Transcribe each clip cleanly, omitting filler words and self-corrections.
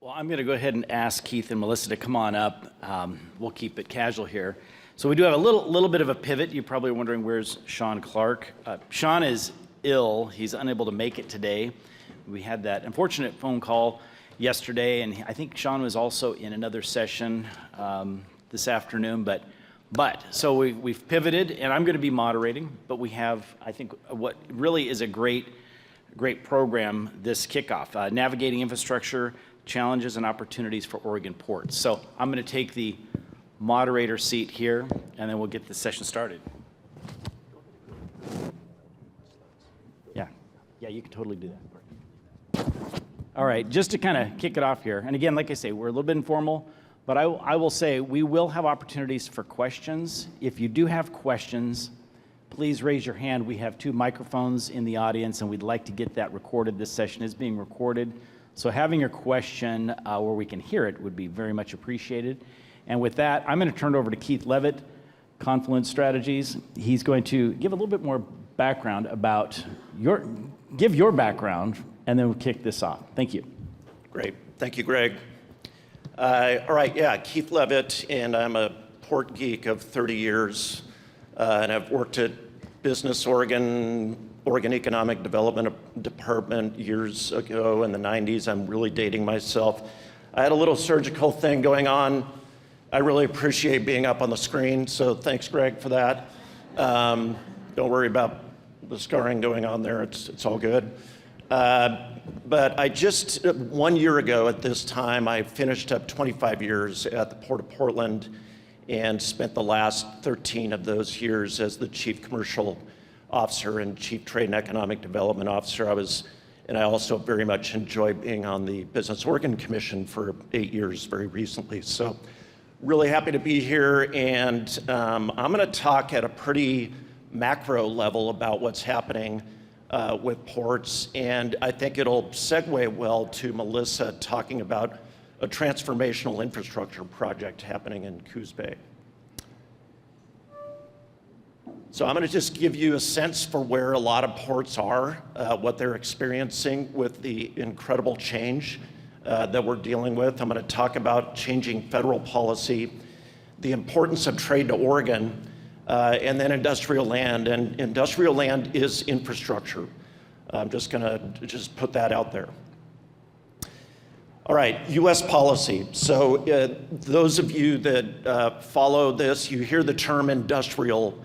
Well, I'm going to go ahead and ask Keith and Melissa to come on up. We'll keep it casual here. So we do have a little bit of a pivot. You're probably wondering, where's Sean Clark? Sean is ill. He's unable to make it today. We had that unfortunate phone call yesterday, and I think Sean was also in another session this afternoon. So we've pivoted, and I'm going to be moderating. But we have, I think, what really is a great program this kickoff: navigating infrastructure challenges and opportunities for Oregon ports. So I'm going to take the moderator seat here, and then we'll get the session started. Yeah, you can totally do that. All right, just to kind of kick it off here, and again, like I say, we're a little bit informal, but I will say we will have opportunities for questions. If you do have questions, please raise your hand. We have 2 microphones in the audience, and we'd like to get that recorded. This session is being recorded. So having your question where we can hear it would be very much appreciated. And with that, I'm going to turn it over to Keith Leavitt, Confluence Strategies. He's going to give a little bit more background about give your background, and then we'll kick this off. Thank you. Great. Thank you, Gregg. All right, Keith Leavitt, and I'm a port geek of 30 years, and I've worked at Business Oregon Economic Development Department years ago in the 90s. I'm really dating myself. I had a little surgical thing going on. I really appreciate being up on the screen, so thanks, Gregg, for that. Don't worry about the scarring going on there. It's all good. But I just, 1 year ago at this time, I finished up 25 years at the Port of Portland and spent the last 13 of those years as the Chief Commercial Officer and Chief Trade and Economic Development Officer. And I also very much enjoy being on the Business Oregon Commission for 8 years very recently. So really happy to be here, and I'm going to talk at a pretty macro level about what's happening with ports, and I think it'll segue well to Melissa talking about a transformational infrastructure project happening in Coos Bay. So I'm going to just give you a sense for where a lot of ports are, what they're experiencing with the incredible change that we're dealing with. I'm going to talk about changing federal policy, the importance of trade to Oregon, and then industrial land. And industrial land is infrastructure. I'm just going to put that out there. All right, U.S. policy. So those of you that follow this, you hear the term industrial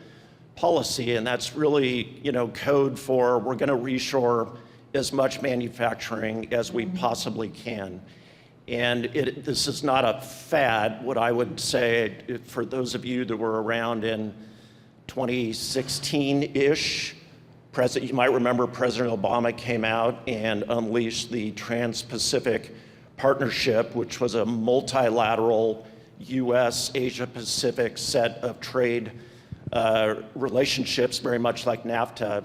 policy, and that's really, code for we're going to reshore as much manufacturing as we possibly can. And this is not a fad. What I would say, for those of you that were around in 2016-ish, you might remember President Obama came out and unleashed the Trans-Pacific Partnership, which was a multilateral U.S. Asia-Pacific set of trade relationships, very much like NAFTA,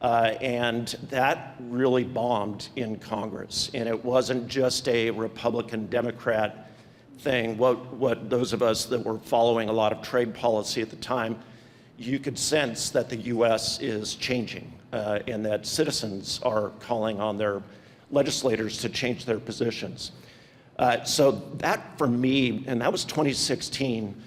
and that really bombed in Congress. And it wasn't just a Republican-Democrat thing. What those of us that were following a lot of trade policy at the time, you could sense that the U.S. is changing, and that citizens are calling on their legislators to change their positions. So that, for me, and that was 2016.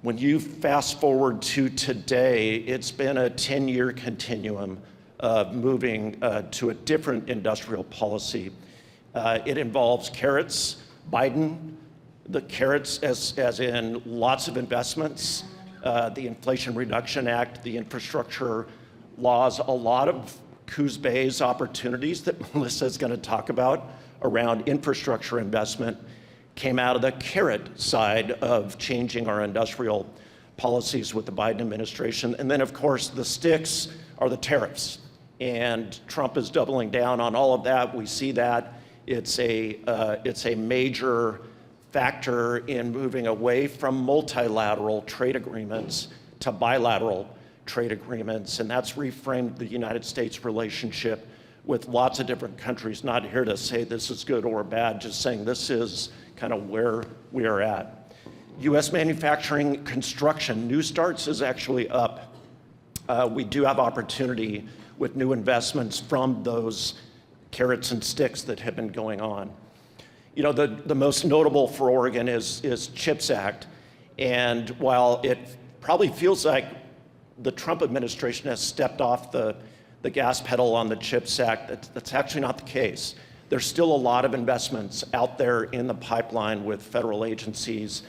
When you fast forward to today, it's been a 10-year continuum of moving to a different industrial policy. It involves carrots, Biden, the carrots as in lots of investments, the Inflation Reduction Act, the infrastructure laws, a lot of Coos Bay's opportunities that Melissa is going to talk about around infrastructure investment came out of the carrot side of changing our industrial policies with the Biden administration. And then, of course, the sticks are the tariffs. And Trump is doubling down on all of that. We see that. It's a major factor in moving away from multilateral trade agreements to bilateral trade agreements. And that's reframed the United States relationship with lots of different countries. Not here to say this is good or bad, just saying this is kind of where we are at. U.S. manufacturing construction, new starts is actually up. We do have opportunity with new investments from those carrots and sticks that have been going on. You know, the most notable for Oregon is CHIPS Act. And while it probably feels like the Trump administration has stepped off the gas pedal on the CHIPS Act, that's actually not the case. There's still a lot of investments out there in the pipeline with federal agencies.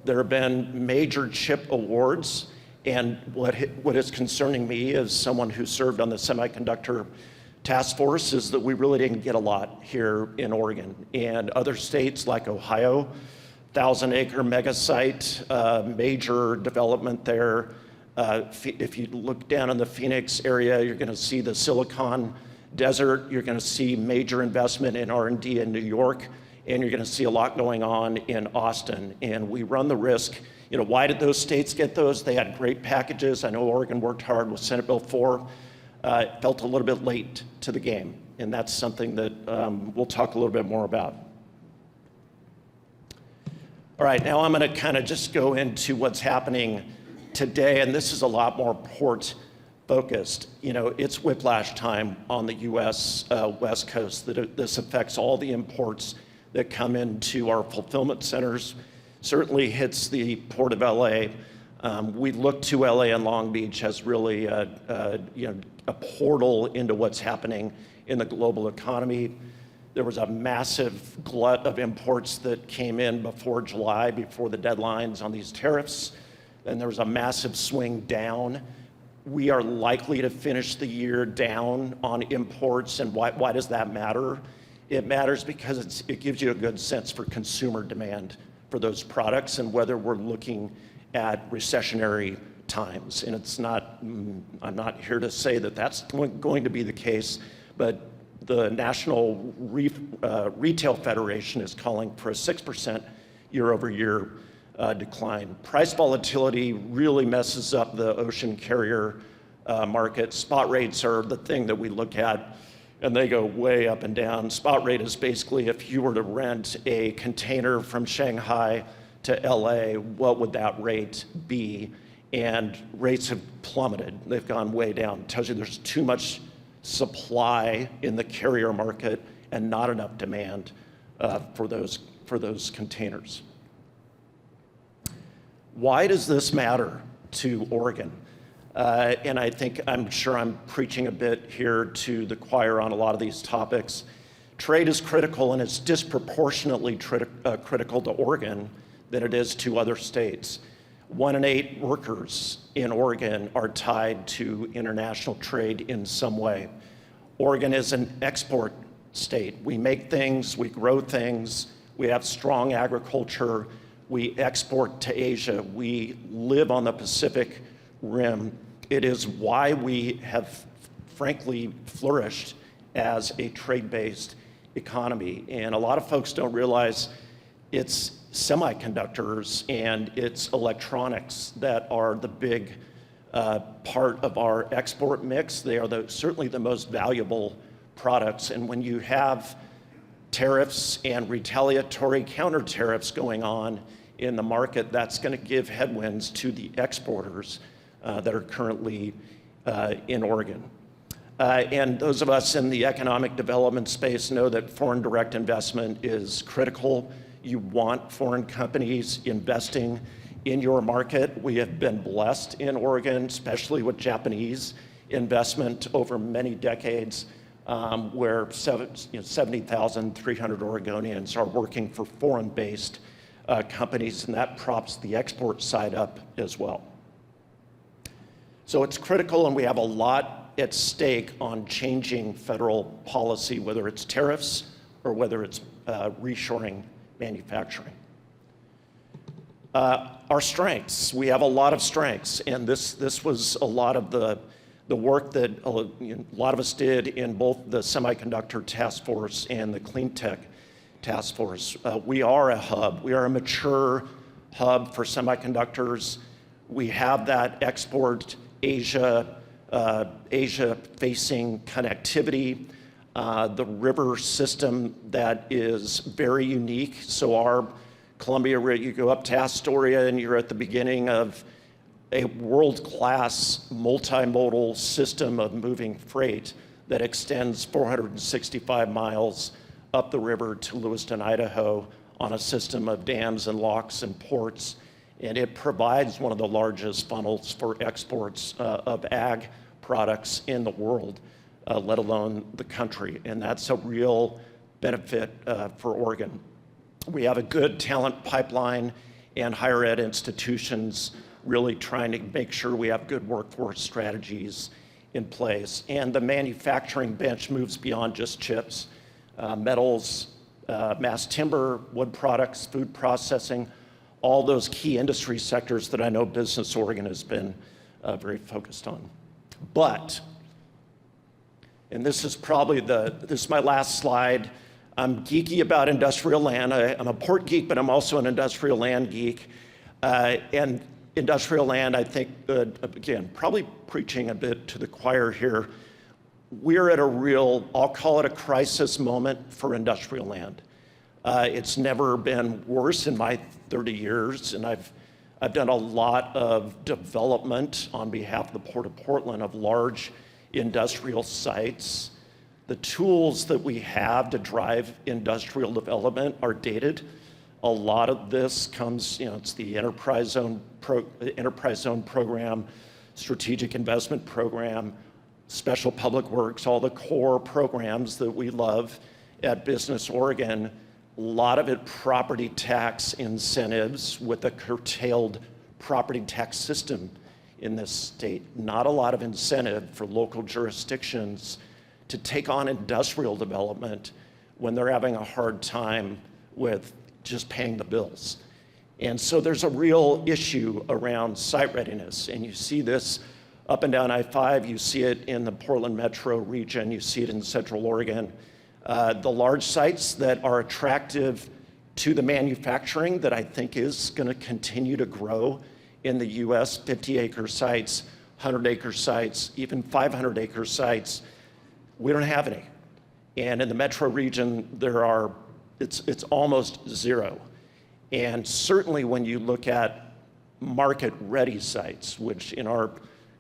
There have been major chip awards, and what is concerning me as someone who served on the semiconductor task force is that we really didn't get a lot here in Oregon. And other states like Ohio, 1,000-acre mega site, major development there. If you look down in the Phoenix area, you're going to see the Silicon Desert. You're going to see major investment in R&D in New York, and you're going to see a lot going on in Austin. And we run the risk. You know, why did those states get those? They had great packages. I know Oregon worked hard with Senate Bill 4. It felt a little bit late to the game, and that's something that we'll talk a little bit more about. All right, now I'm going to kind of just go into what's happening today, and this is a lot more port focused. You know, it's whiplash time on the U.S. West Coast. This affects all the imports that come into our fulfillment centers. Certainly hits the Port of LA. We look to LA and Long Beach as really a portal into what's happening in the global economy. There was a massive glut of imports that came in before July, before the deadlines on these tariffs. Then there was a massive swing down. We are likely to finish the year down on imports. And why does that matter? It matters because it gives you a good sense for consumer demand for those products and whether we're looking at recessionary times. And it's not, I'm not here to say that that's going to be the case, but the National Retail Federation is calling for a 6% year-over-year decline. Price volatility really messes up the ocean carrier market. Spot rates are the thing that we look at, and they go way up and down. Spot rate is basically if you were to rent a container from Shanghai to LA, what would that rate be? And rates have plummeted. They've gone way down. It tells you there's too much supply in the carrier market and not enough demand for those containers. Why does this matter to Oregon? And I'm sure I'm preaching a bit here to the choir on a lot of these topics. Trade is critical, and it's disproportionately critical to Oregon than it is to other states. 1 in 8 workers in Oregon are tied to international trade in some way. Oregon is an export state. We make things, we grow things, we have strong agriculture, we export to Asia, we live on the Pacific Rim. It is why we have frankly flourished as a trade-based economy. And a lot of folks don't realize it's semiconductors and it's electronics that are the big part of our export mix. They are certainly the most valuable products. And when you have tariffs and retaliatory counter tariffs going on in the market, that's going to give headwinds to the exporters that are currently in Oregon. And those of us in the economic development space know that foreign direct investment is critical. You want foreign companies investing in your market. We have been blessed in Oregon, especially with Japanese investment over many decades, where 70,300 Oregonians are working for foreign-based companies, and that props the export side up as well. So it's critical, and we have a lot at stake on changing federal policy, whether it's tariffs or whether it's reshoring manufacturing. Our strengths, we have a lot of strengths, and this was a lot of the work that a lot of us did in both the Semiconductor Task Force and the Clean Tech Task Force. We are a hub. We are a mature hub for semiconductors. We have that export Asia-facing connectivity, the river system that is very unique. So our Columbia, you go up to Astoria and you're at the beginning of a world-class multimodal system of moving freight that extends 465 miles up the river to Lewiston, Idaho, on a system of dams and locks and ports. And it provides one of the largest funnels for exports of ag products in the world, let alone the country. And that's a real benefit for Oregon. We have a good talent pipeline, and higher ed institutions really trying to make sure we have good workforce strategies in place. And the manufacturing bench moves beyond just chips, metals, mass timber, wood products, food processing, all those key industry sectors that I know Business Oregon has been very focused on. But, and this is probably this is my last slide, I'm geeky about industrial land. I'm a port geek, but I'm also an industrial land geek. And industrial land, I think, again, probably preaching a bit to the choir here, we're at a real, I'll call it a crisis moment for industrial land. It's never been worse in my 30 years, and I've done a lot of development on behalf of the Port of Portland of large industrial sites. The tools that we have to drive industrial development are dated. A lot of this comes, it's the Enterprise Zone program, Strategic Investment Program, Special Public Works, all the core programs that we love at Business Oregon. A lot of it property tax incentives with a curtailed property tax system in this state. Not a lot of incentive for local jurisdictions to take on industrial development when they're having a hard time with just paying the bills. And so there's a real issue around site readiness. And you see this up and down I-5, you see it in the Portland metro region, you see it in Central Oregon. The large sites that are attractive to the manufacturing that I think is gonna continue to grow in the US, 50-acre sites, 100-acre sites, even 500-acre sites, we don't have any. And in the metro region, it's almost zero. And certainly when you look at market-ready sites, which in our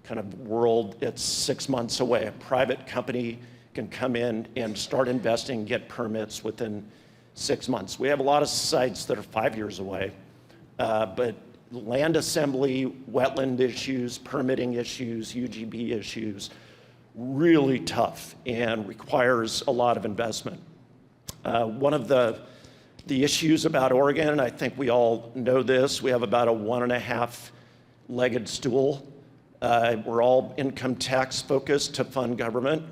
kind of world, it's 6 months away. A private company can come in and start investing, get permits within 6 months. We have a lot of sites that are 5 years away, but land assembly, wetland issues, permitting issues, UGB issues, really tough and requires a lot of investment. One of the issues about Oregon, I think we all know this, we have about a 1.5-legged stool. We're all income tax focused to fund government.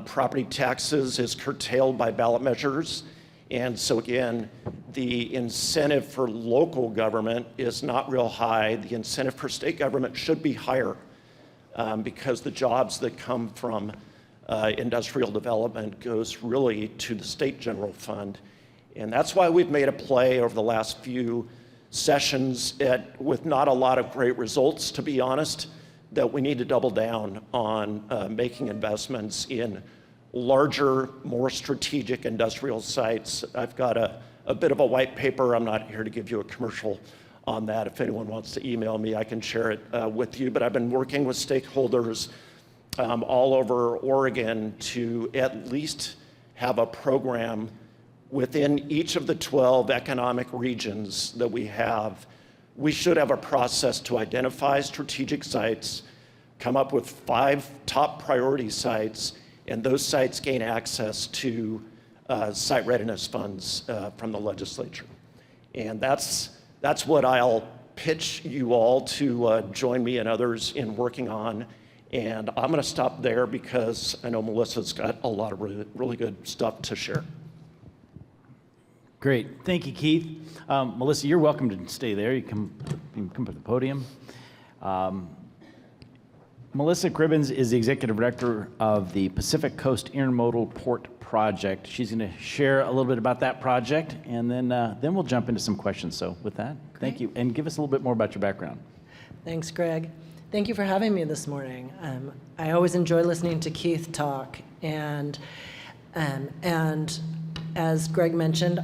Property taxes is curtailed by ballot measures. And so again, the incentive for local government is not real high. The incentive for state government should be higher because the jobs that come from industrial development goes really to the state general fund. And that's why we've made a play over the last few sessions with not a lot of great results, to be honest, that we need to double down on making investments in larger, more strategic industrial sites. I've got a bit of a white paper. I'm not here to give you a commercial on that. If anyone wants to email me, I can share it with you. But I've been working with stakeholders all over Oregon to at least have a program within each of the 12 economic regions that we have. We should have a process to identify strategic sites, come up with 5 top priority sites, and those sites gain access to site readiness funds from the legislature. And that's what I'll pitch you all to join me and others in working on. And I'm gonna stop there because I know Melissa's got a lot of really good stuff to share. Great, thank you, Keith. Melissa, you're welcome to stay there. You can come to the podium. Melissa Cribbins is the Executive Director of the Pacific Coast Intermodal Port Project. She's gonna share a little bit about that project, and then we'll jump into some questions. So with that, thank you. And give us a little bit more about your background. Thanks, Greg. Thank you for having me this morning. I always enjoy listening to Keith talk, and as Greg mentioned,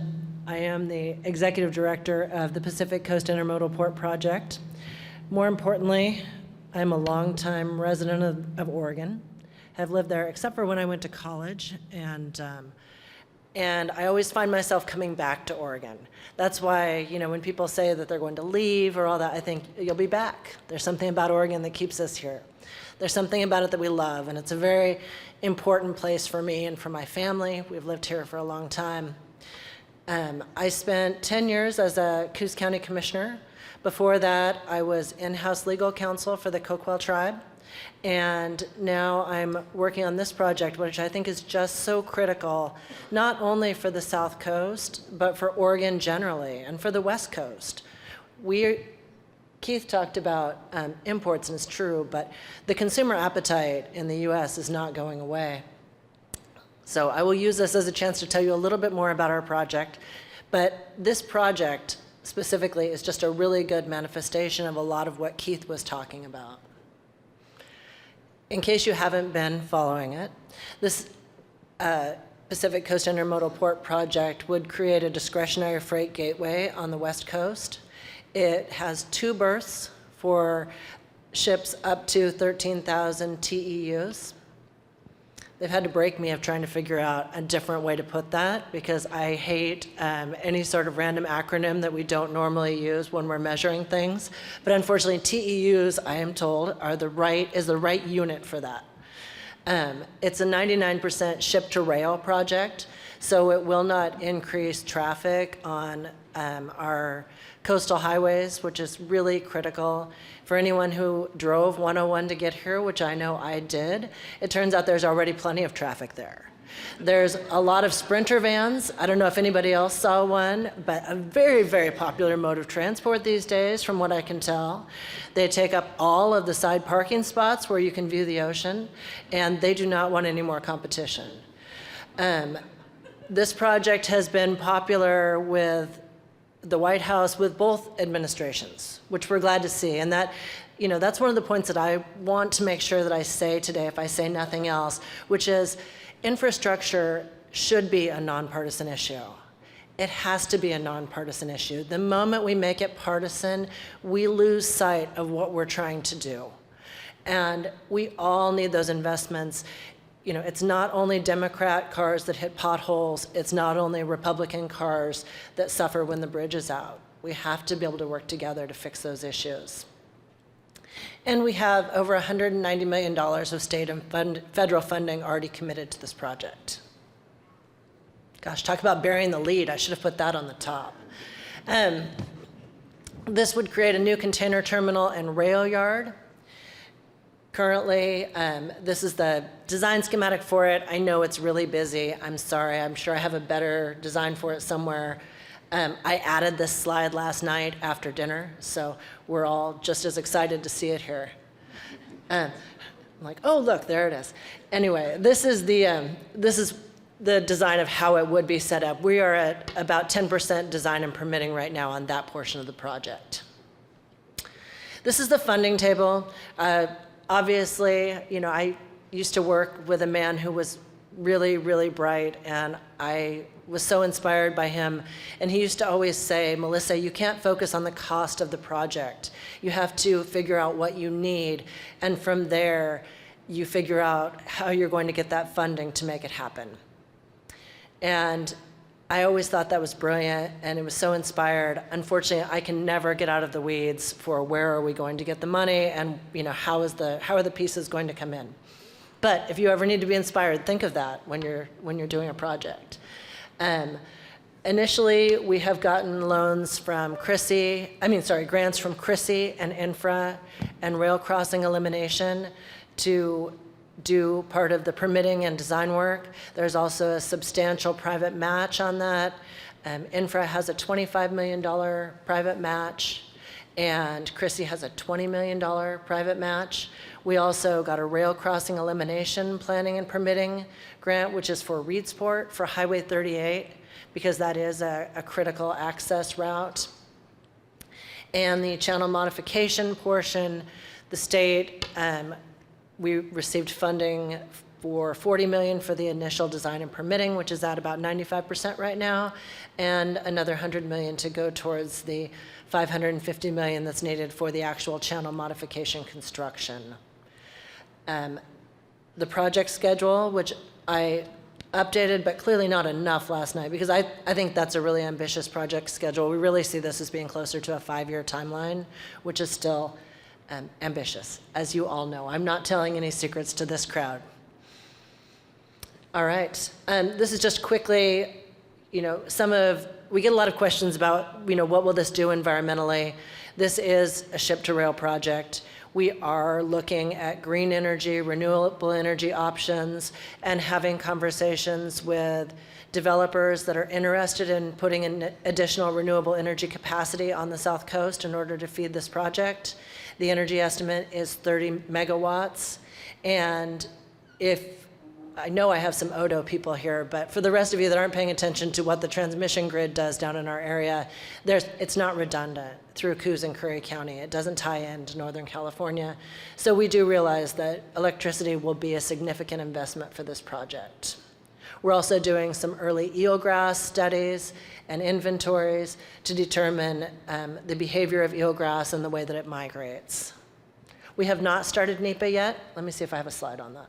I am the Executive Director of the Pacific Coast Intermodal Port Project. More importantly, I'm a longtime resident of Oregon. Have lived there except for when I went to college, and And I always find myself coming back to Oregon. That's why, when people say that they're going to leave or all that, I think you'll be back. There's something about Oregon that keeps us here. There's something about it that we love, and it's a very important place for me and for my family. We've lived here for a long time. I spent 10 years as a Coos County Commissioner. Before that, I was in-house legal counsel for the Coquille Tribe. And now I'm working on this project, which I think is just so critical, not only for the South Coast, but for Oregon generally, and for the West Coast. Keith talked about imports, and it's true, but the consumer appetite in the US is not going away. So I will use this as a chance to tell you a little bit more about our project. But this project specifically is just a really good manifestation of a lot of what Keith was talking about. In case you haven't been following it, this Pacific Coast Intermodal Port project would create a discretionary freight gateway on the West Coast. It has 2 berths for ships up to 13,000 TEUs. They've had to break me of trying to figure out a different way to put that, because I hate any sort of random acronym that we don't normally use when we're measuring things. But unfortunately, TEUs, I am told, is the right unit for that. It's a 99% ship-to-rail project, so it will not increase traffic on our coastal highways, which is really critical. For anyone who drove 101 to get here, which I know I did, it turns out there's already plenty of traffic there. There's a lot of Sprinter vans. I don't know if anybody else saw one, but a very, very popular mode of transport these days, from what I can tell. They take up all of the side parking spots where you can view the ocean, and they do not want any more competition. This project has been popular with the White House, with both administrations, which we're glad to see. And that's one of the points that I want to make sure that I say today, if I say nothing else, which is infrastructure should be a nonpartisan issue. It has to be a nonpartisan issue. The moment we make it partisan, we lose sight of what we're trying to do. And we all need those investments. It's not only Democrat cars that hit potholes, it's not only Republican cars that suffer when the bridge is out. We have to be able to work together to fix those issues. And we have over $190 million of state and federal funding already committed to this project. Gosh, talk about burying the lead. I should have put that on the top. This would create a new container terminal and rail yard. Currently, this is the design schematic for it. I know it's really busy. I'm sorry. I'm sure I have a better design for it somewhere. I added this slide last night after dinner, so we're all just as excited to see it here. I'm like, oh, look, there it is. Anyway, this is the design of how it would be set up. We are at about 10% design and permitting right now on that portion of the project. This is the funding table. Obviously, I used to work with a man who was really, really bright, and I was so inspired by him. And he used to always say, Melissa, you can't focus on the cost of the project. You have to figure out what you need, and from there, you figure out how you're going to get that funding to make it happen. And I always thought that was brilliant, and it was so inspired. Unfortunately, I can never get out of the weeds for where are we going to get the money, and how are the pieces going to come in. But if you ever need to be inspired, think of that when you're doing a project. Initially, we have gotten loans from grants from CRISI and Infra and rail crossing elimination to do part of the permitting and design work. There's also a substantial private match on that. Infra has a $25 million private match, and CRISI has a $20 million private match. We also got a rail crossing elimination planning and permitting grant, which is for Reedsport for Highway 38, because that is a critical access route. And the channel modification portion, the state, we received funding for $40 million for the initial design and permitting, which is at about 95% right now, and another $100 million to go towards the $550 million that's needed for the actual channel modification construction. The project schedule, which I updated, but clearly not enough last night, because I think that's a really ambitious project schedule. We really see this as being closer to a 5-year timeline, which is still ambitious, as you all know. I'm not telling any secrets to this crowd. All right, this is just quickly, we get a lot of questions about, what will this do environmentally? This is a ship-to-rail project. We are looking at green energy, renewable energy options, and having conversations with developers that are interested in putting in additional renewable energy capacity on the South Coast in order to feed this project. The energy estimate is 30 megawatts. And I know I have some Odo people here, but for the rest of you that aren't paying attention to what the transmission grid does down in our area, it's not redundant through Coos and Curry County. It doesn't tie into Northern California. So we do realize that electricity will be a significant investment for this project. We're also doing some early eelgrass studies and inventories to determine the behavior of eelgrass and the way that it migrates. We have not started NEPA yet. Let me see if I have a slide on that.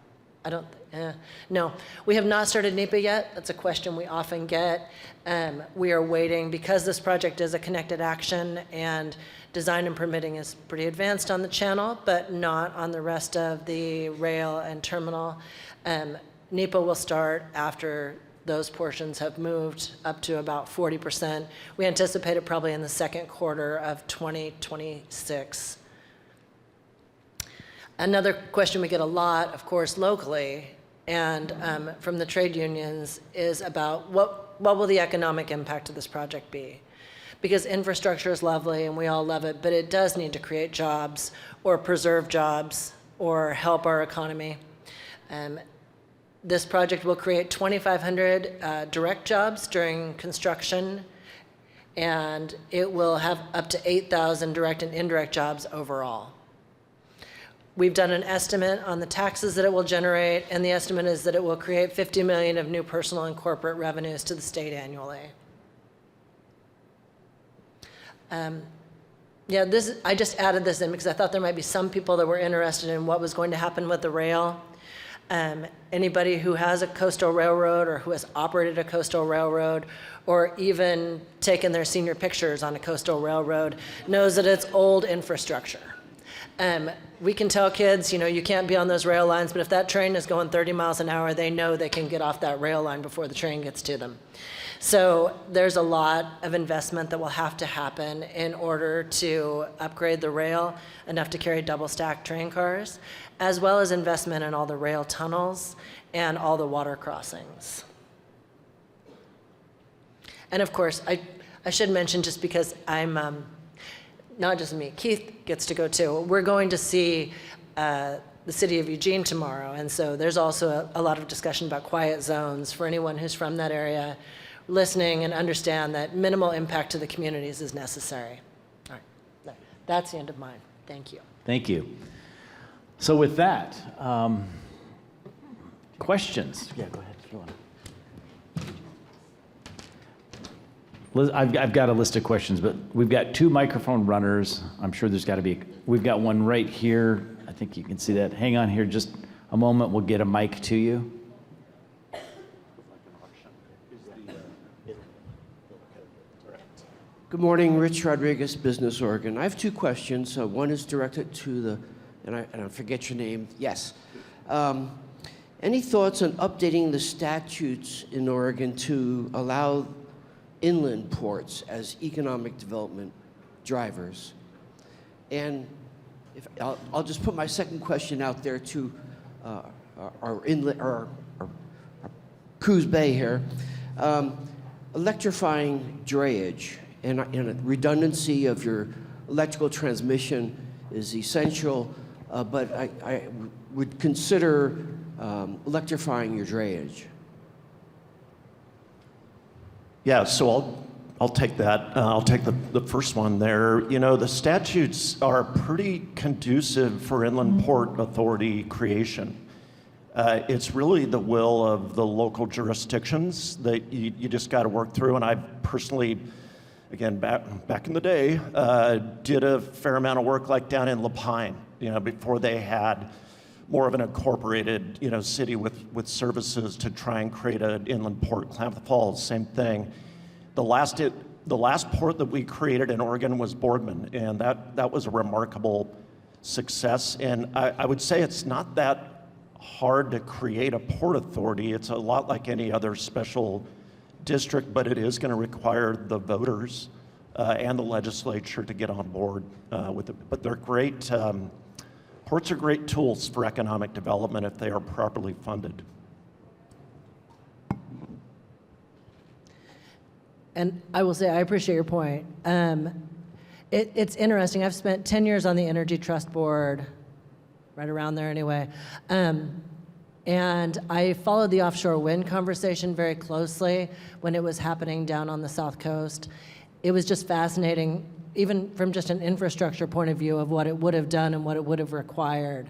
No, we have not started NEPA yet. That's a question we often get. We are waiting because this project is a connected action and design and permitting is pretty advanced on the channel, but not on the rest of the rail and terminal. NEPA will start after those portions have moved up to about 40%. We anticipate it probably in the second quarter of 2026. Another question we get a lot, of course, locally and from the trade unions is about what will the economic impact of this project be? Because infrastructure is lovely and we all love it, but it does need to create jobs or preserve jobs or help our economy. This project will create 2,500 direct jobs during construction, and it will have up to 8,000 direct and indirect jobs overall. We've done an estimate on the taxes that it will generate, and the estimate is that it will create $50 million of new personal and corporate revenues to the state annually. I just added this in because I thought there might be some people that were interested in what was going to happen with the rail. Anybody who has a coastal railroad or who has operated a coastal railroad or even taken their senior pictures on a coastal railroad knows that it's old infrastructure. We can tell kids, you can't be on those rail lines, but if that train is going 30 miles an hour, they know they can get off that rail line before the train gets to them. So there's a lot of investment that will have to happen in order to upgrade the rail enough to carry double-stack train cars, as well as investment in all the rail tunnels and all the water crossings. And of course, I should mention, just because I'm not just me, Keith gets to go too. We're going to see the city of Eugene tomorrow, and so there's also a lot of discussion about quiet zones for anyone who's from that area, listening and understand that minimal impact to the communities is necessary. All right, that's the end of mine. Thank you. Thank you. So with that, questions? Yeah, go ahead if you want. I've got a list of questions, but we've got 2 microphone runners. I'm sure there's got to be, we've got one right here. I think you can see that. Hang on here just a moment. We'll get a mic to you. Good morning, Rich Rodriguez, Business Oregon. I have 2 questions. One is directed to and I forget your name. Yes. Any thoughts on updating the statutes in Oregon to allow inland ports as economic development drivers? And I'll just put my second question out there to our inlet, our Coos Bay here. Electrifying drayage and redundancy of your electrical transmission is essential, but I would consider electrifying your drayage. Yeah, so I'll take that. I'll take the first one there. The statutes are pretty conducive for inland port authority creation. It's really the will of the local jurisdictions that you just got to work through. And I personally, again, back in the day, did a fair amount of work like down in La Pine, before they had more of an incorporated, city with services to try and create an inland port. Klamath Falls, same thing. The last port that we created in Oregon was Boardman, and that was a remarkable success. And I would say it's not that hard to create a port authority. It's a lot like any other special district, but it is going to require the voters and the legislature to get on board with it. But they're great. Ports are great tools for economic development if they are properly funded. And I will say, I appreciate your point. It's interesting. I've spent 10 years on the Energy Trust Board, right around there anyway. And I followed the offshore wind conversation very closely when it was happening down on the South Coast. It was just fascinating, even from just an infrastructure point of view of what it would have done and what it would have required.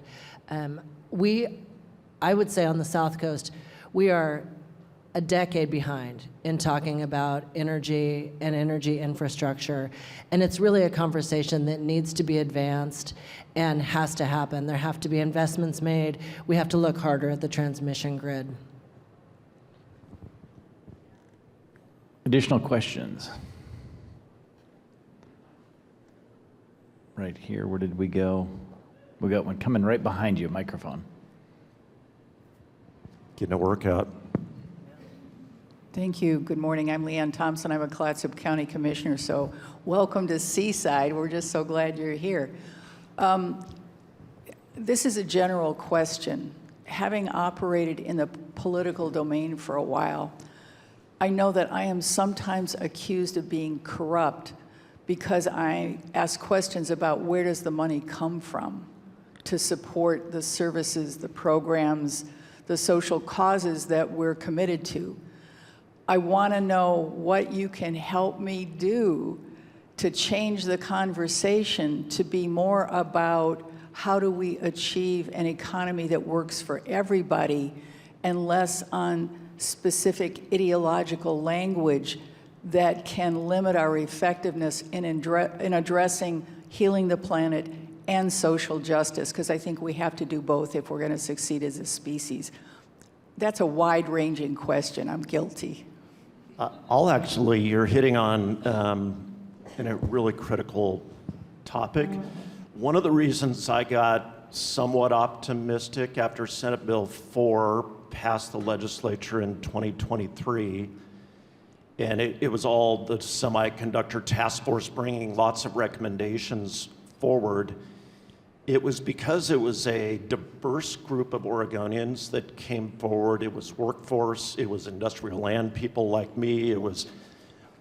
I would say on the South Coast, we are a decade behind in talking about energy and energy infrastructure. And it's really a conversation that needs to be advanced and has to happen. There have to be investments made. We have to look harder at the transmission grid. Additional questions? Right here, where did we go? We got one coming right behind you, microphone. Getting a workout. Thank you. Good morning. I'm Leanne Thompson. I'm a Clatsop County Commissioner, so welcome to Seaside. We're just so glad you're here. This is a general question. Having operated in the political domain for a while, I know that I am sometimes accused of being corrupt because I ask questions about where does the money come from to support the services, the programs, the social causes that we're committed to. I want to know what you can help me do to change the conversation to be more about how do we achieve an economy that works for everybody and less on specific ideological language that can limit our effectiveness in addressing healing the planet and social justice, because I think we have to do both if we're going to succeed as a species. That's a wide-ranging question. I'm guilty. You're hitting on in a really critical topic. One of the reasons I got somewhat optimistic after Senate Bill 4 passed the legislature in 2023, and it was all the semiconductor task force bringing lots of recommendations forward. It was because it was a diverse group of Oregonians that came forward. It was workforce, it was industrial land people like me, it was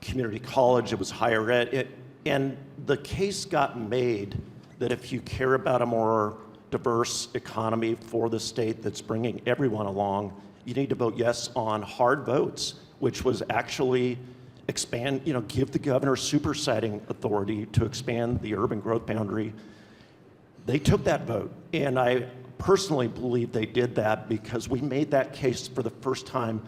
community college, it was higher ed. And the case got made that if you care about a more diverse economy for the state that's bringing everyone along, you need to vote yes on hard votes, which was actually expand, give the governor supersiding authority to expand the urban growth boundary. They took that vote, and I personally believe they did that because we made that case for the first time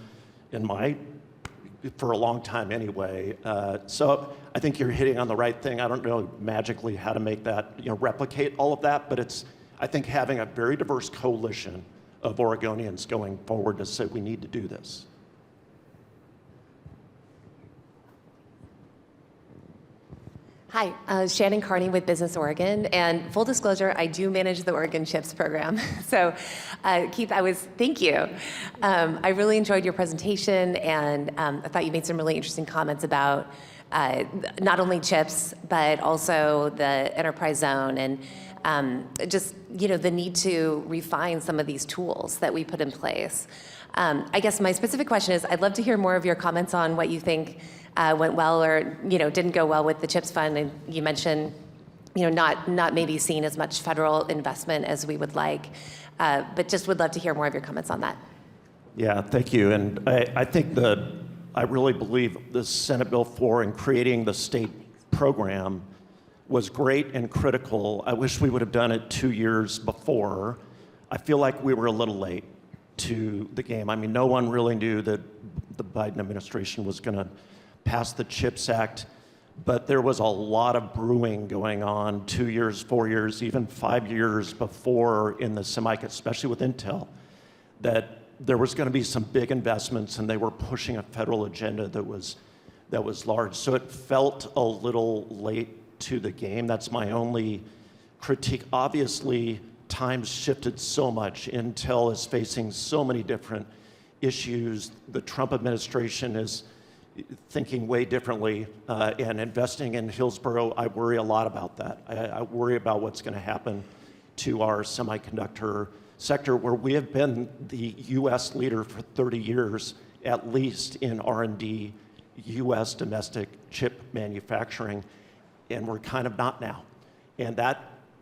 for a long time anyway. So I think you're hitting on the right thing. I don't know magically how to make that, replicate all of that, but I think having a very diverse coalition of Oregonians going forward to say we need to do this. Hi, Shannon Carney with Business Oregon, and full disclosure, I do manage the Oregon CHIPS program. So, Keith, thank you. I really enjoyed your presentation, and I thought you made some really interesting comments about not only CHIPS, but also the enterprise zone, and just, the need to refine some of these tools that we put in place. I guess my specific question is, I'd love to hear more of your comments on what you think went well or didn't go well with the CHIPS fund. And you mentioned not maybe seeing as much federal investment as we would like, but just would love to hear more of your comments on that. Yeah, thank you. And I think I really believe the Senate Bill 4 and creating the state program was great and critical. I wish we would have done it 2 years before. I feel like we were a little late to the game. I mean, no one really knew that the Biden administration was going to pass the CHIPS Act. But there was a lot of brewing going on 2 years, 4 years, even 5 years before in the especially with Intel, that there was going to be some big investments, and they were pushing a federal agenda that was large. So it felt a little late to the game. That's my only critique. Obviously, times shifted so much. Intel is facing so many different issues. The Trump administration is thinking way differently and investing in Hillsboro. I worry a lot about that. I worry about what's going to happen to our semiconductor sector, where we have been the U.S. leader for 30 years, at least in R&D, U.S. domestic chip manufacturing, and we're kind of not now. And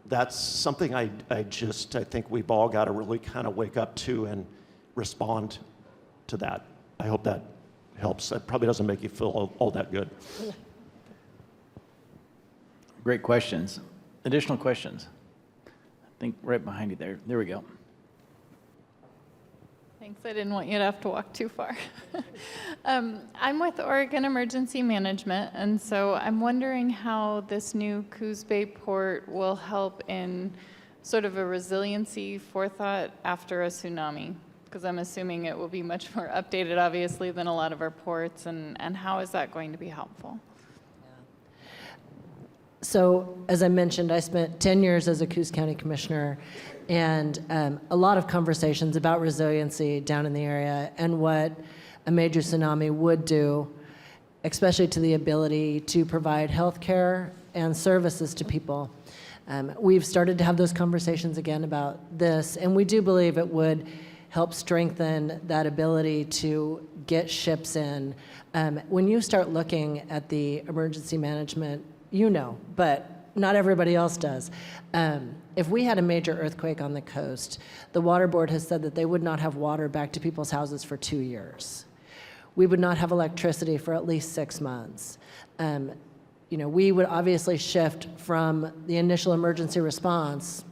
that's something I think we've all got to really kind of wake up to and respond to that. I hope that helps. That probably doesn't make you feel all that good. Great questions. Additional questions? I think right behind you there. There we go. Thanks. I didn't want you to have to walk too far. I'm with Oregon Emergency Management, and so I'm wondering how this new Coos Bay port will help in sort of a resiliency forethought after a tsunami, because I'm assuming it will be much more updated, obviously, than a lot of our ports, and how is that going to be helpful? So, as I mentioned, I spent 10 years as a Coos County Commissioner, and a lot of conversations about resiliency down in the area and what a major tsunami would do, especially to the ability to provide health care and services to people. We've started to have those conversations again about this, and we do believe it would help strengthen that ability to get ships in. When you start looking at the emergency management, but not everybody else does. If we had a major earthquake on the coast, the Water Board has said that they would not have water back to people's houses for 2 years. We would not have electricity for at least 6 months. We would obviously shift from the initial emergency response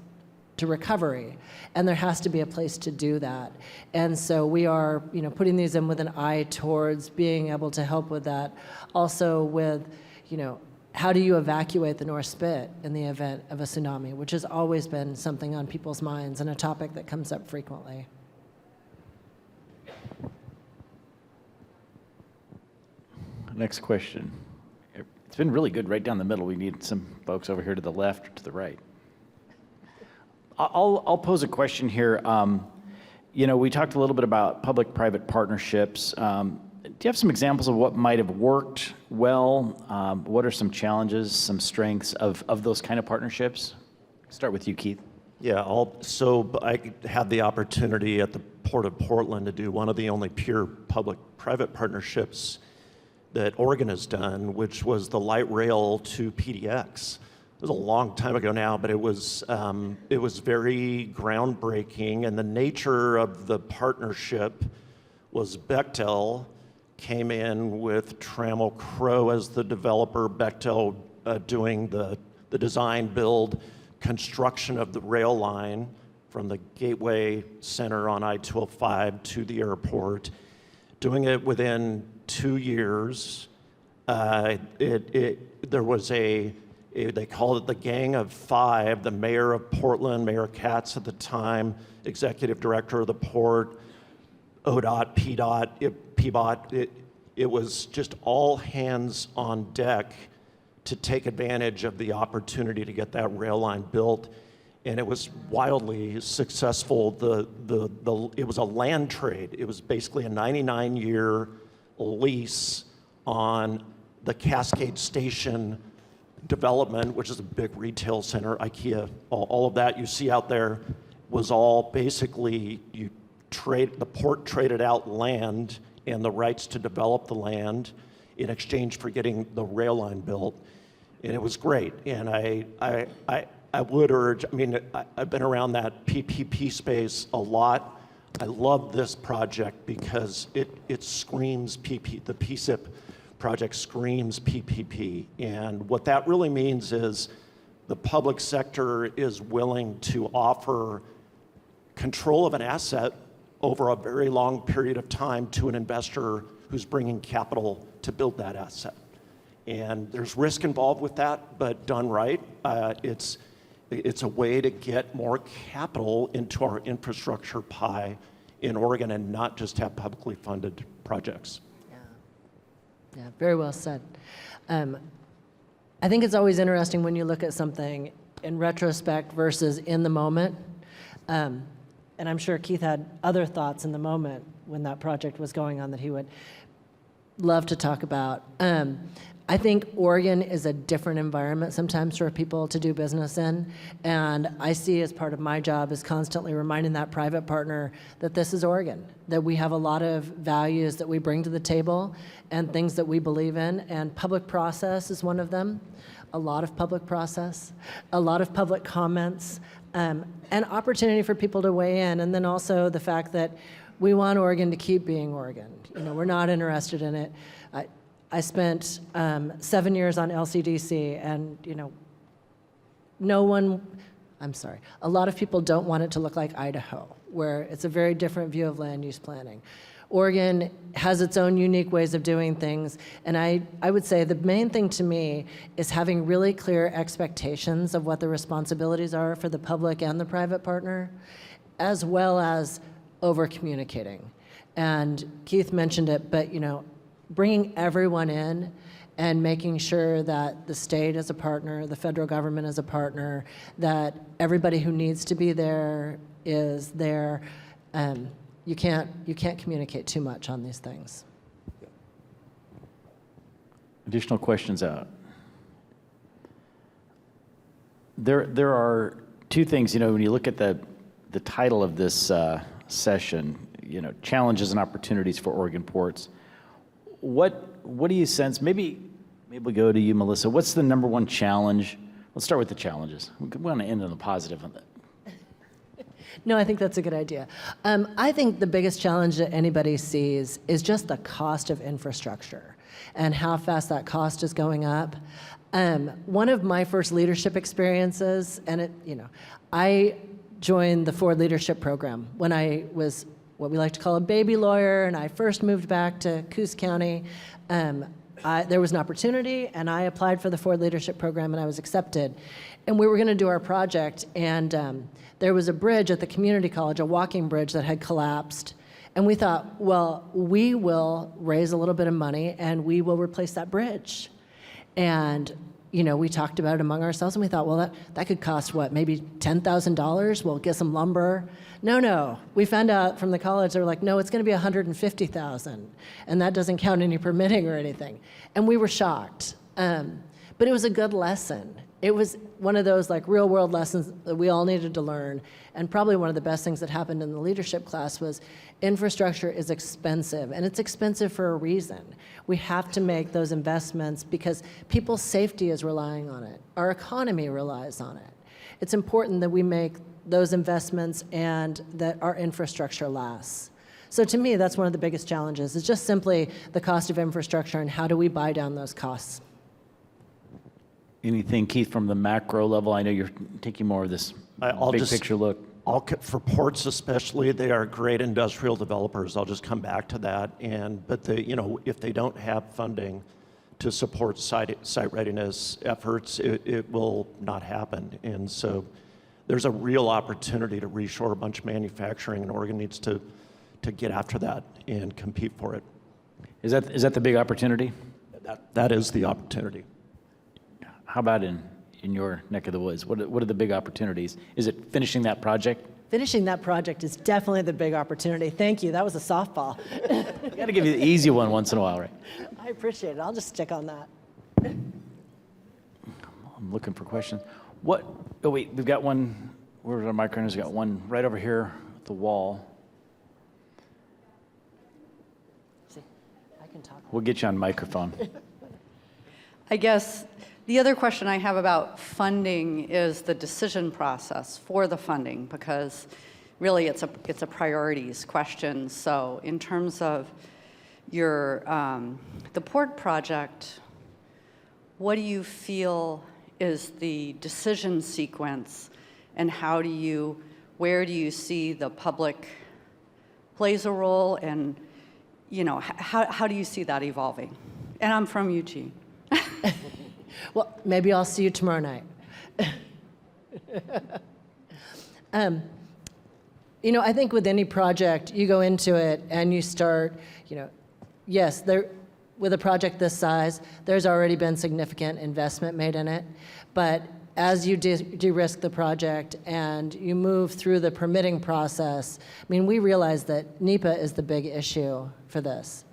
to recovery, and there has to be a place to do that. And so we are, putting these in with an eye towards being able to help with that. Also with, how do you evacuate the North Spit in the event of a tsunami, which has always been something on people's minds and a topic that comes up frequently. Next question. It's been really good right down the middle. We need some folks over here to the left or to the right. I'll pose a question here. We talked a little bit about public-private partnerships. Do you have some examples of what might have worked well? What are some challenges, some strengths of those kind of partnerships? Start with you, Keith. Yeah, so I had the opportunity at the Port of Portland to do one of the only pure public-private partnerships that Oregon has done, which was the light rail to PDX. It was a long time ago now, but it was very groundbreaking, and the nature of the partnership was Bechtel came in with Trammell Crow as the developer, Bechtel doing the design, build, construction of the rail line from the Gateway Center on I-205 to the airport, doing it within 2 years. There was they called it the Gang of Five, the mayor of Portland, Mayor Katz at the time, executive director of the port, ODOT, PBOT. It was just all hands on deck to take advantage of the opportunity to get that rail line built, and it was wildly successful. It was a land trade. It was basically a 99-year lease on the Cascade Station development, which is a big retail center, IKEA, all of that you see out there was all basically the port traded out land and the rights to develop the land in exchange for getting the rail line built, and it was great. And I would urge. I've been around that PPP space a lot. I love this project because it screams PP. The PSIP project screams PPP, and what that really means is the public sector is willing to offer control of an asset over a very long period of time to an investor who's bringing capital to build that asset. And there's risk involved with that, but done right, it's a way to get more capital into our infrastructure pie in Oregon and not just have publicly funded projects. Yeah, very well said. I think it's always interesting when you look at something in retrospect versus in the moment. And I'm sure Keith had other thoughts in the moment when that project was going on that he would love to talk about. I think Oregon is a different environment sometimes for people to do business in, and I see as part of my job is constantly reminding that private partner that this is Oregon, that we have a lot of values that we bring to the table and things that we believe in, and public process is one of them, a lot of public process, a lot of public comments, and opportunity for people to weigh in, and then also the fact that we want Oregon to keep being Oregon. You know, we're not interested in it. I spent 7 years on LCDC, and a lot of people don't want it to look like Idaho, where it's a very different view of land use planning. Oregon has its own unique ways of doing things, and I would say the main thing to me is having really clear expectations of what the responsibilities are for the public and the private partner, as well as over-communicating. And Keith mentioned it, but bringing everyone in and making sure that the state is a partner, the federal government is a partner, that everybody who needs to be there is there. You can't communicate too much on these things. Additional questions out? There are two things, when you look at the title of this session, challenges and opportunities for Oregon ports. What do you sense? Maybe we'll go to you, Melissa. What's the number one challenge? Let's start with the challenges. We want to end on the positive on that. No, I think that's a good idea. I think the biggest challenge that anybody sees is just the cost of infrastructure and how fast that cost is going up. One of my first leadership experiences, and I joined the Ford Leadership Program when I was what we like to call a baby lawyer, and I first moved back to Coos County. There was an opportunity, and I applied for the Ford Leadership Program, and I was accepted. And we were going to do our project, and there was a bridge at the community college, a walking bridge that had collapsed. And we thought, well, we will raise a little bit of money, and we will replace that bridge. And we talked about it among ourselves, and we thought, well, that could cost, maybe $10,000? We'll get some lumber. No. We found out from the college, they were like, no, it's going to be $150,000, and that doesn't count any permitting or anything. And we were shocked. But it was a good lesson. It was one of those real-world lessons that we all needed to learn, and probably one of the best things that happened in the leadership class was infrastructure is expensive, and it's expensive for a reason. We have to make those investments because people's safety is relying on it. Our economy relies on it. It's important that we make those investments and that our infrastructure lasts. So to me, that's one of the biggest challenges. It's just simply the cost of infrastructure and how do we buy down those costs. Anything, Keith, from the macro level? I know you're taking more of this big picture look. For ports especially, they are great industrial developers. I'll just come back to that. But if they don't have funding to support site readiness efforts, it will not happen. And so there's a real opportunity to reshore a bunch of manufacturing, and Oregon needs to get after that and compete for it. Is that the big opportunity? That is the opportunity. How about in your neck of the woods? What are the big opportunities? Is it finishing that project? Finishing that project is definitely the big opportunity. Thank you. That was a softball. Got to give you the easy one once in a while, right? I appreciate it. I'll just stick on that. I'm looking for questions. Oh, wait, we've got one. Where's our microphone? We've got one right over here at the wall. See, I can talk. We'll get you on microphone. I guess the other question I have about funding is the decision process for the funding, because really it's a priorities question. So in terms of your the port project, what do you feel is the decision sequence, and where do you see the public plays a role, and how do you see that evolving? And I'm from Eugene. Well, maybe I'll see you tomorrow night. You know, I think with any project, you go into it and you start, you know, yes, with a project this size, there's already been significant investment made in it. But as you de-risk the project and you move through the permitting process, I mean, we realize that NEPA is the big issue for this.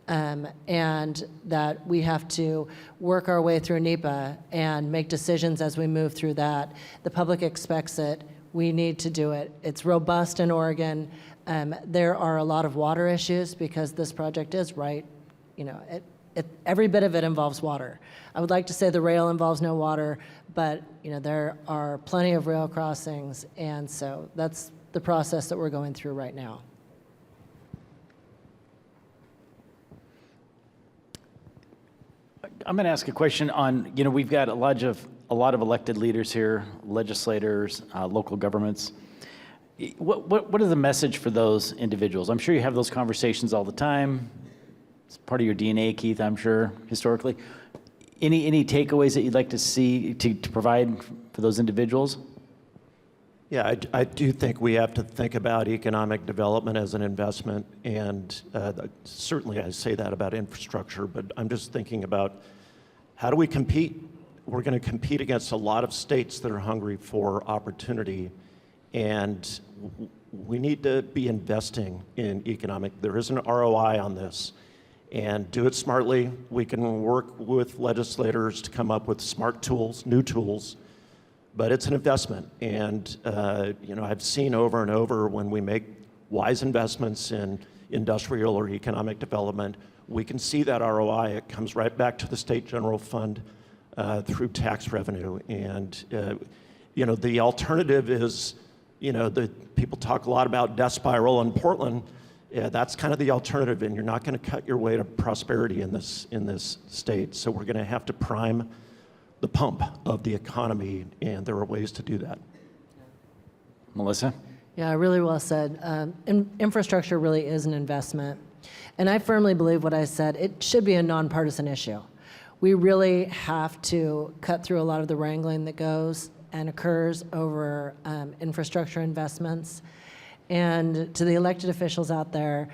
And that we have to work our way through NEPA and make decisions as we move through that. The public expects it. We need to do it. It's robust in Oregon. There are a lot of water issues because this project is right. You know, every bit of it involves water. I would like to say the rail involves no water, but you know there are plenty of rail crossings, and so that's the process that we're going through right now. I'm going to ask a question on, you know, we've got a lot of elected leaders here, legislators, local governments. What is the message for those individuals? I'm sure you have those conversations all the time. It's part of your DNA, Keith, I'm sure, historically. Any takeaways that you'd like to see to provide for those individuals? Yeah, I do think we have to think about economic development as an investment, and certainly I say that about infrastructure, but I'm just thinking about how do we compete? We're going to compete against a lot of states that are hungry for opportunity, and we need to be investing in economic. There is an ROI on this, and do it smartly. We can work with legislators to come up with smart tools, new tools, but it's an investment. And you know, I've seen over and over when we make wise investments in industrial or economic development, we can see that ROI. It comes right back to the state general fund through tax revenue. And you know, the alternative is, you know, people talk a lot about death spiral in Portland. Yeah, that's kind of the alternative, and you're not going to cut your way to prosperity in this state. So we're going to have to prime the pump of the economy, and there are ways to do that. Melissa? Yeah, really well said. Infrastructure really is an investment. And I firmly believe what I said, it should be a nonpartisan issue. We really have to cut through a lot of the wrangling that goes and occurs over infrastructure investments. And to the elected officials out there,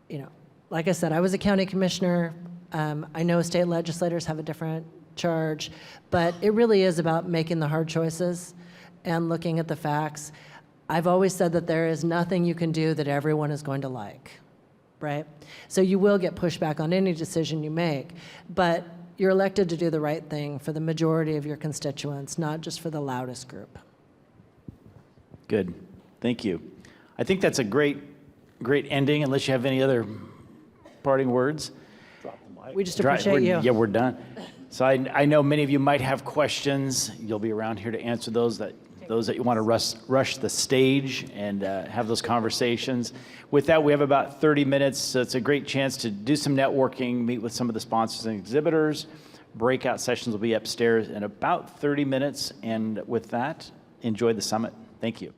you know, like I said, I was a county commissioner. I know state legislators have a different charge, but it really is about making the hard choices and looking at the facts. I've always said that there is nothing you can do that everyone is going to like, right? So you will get pushback on any decision you make, but you're elected to do the right thing for the majority of your constituents, not just for the loudest group. Good. Thank you. I think that's a great ending, unless you have any other parting words. We just appreciate you. Yeah, we're done. So I know many of you might have questions. You'll be around here to answer those that you want to rush the stage and have those conversations. With that, we have about 30 minutes, so it's a great chance to do some networking, meet with some of the sponsors and exhibitors. Breakout sessions will be upstairs in about 30 minutes, and with that, enjoy the summit. Thank you.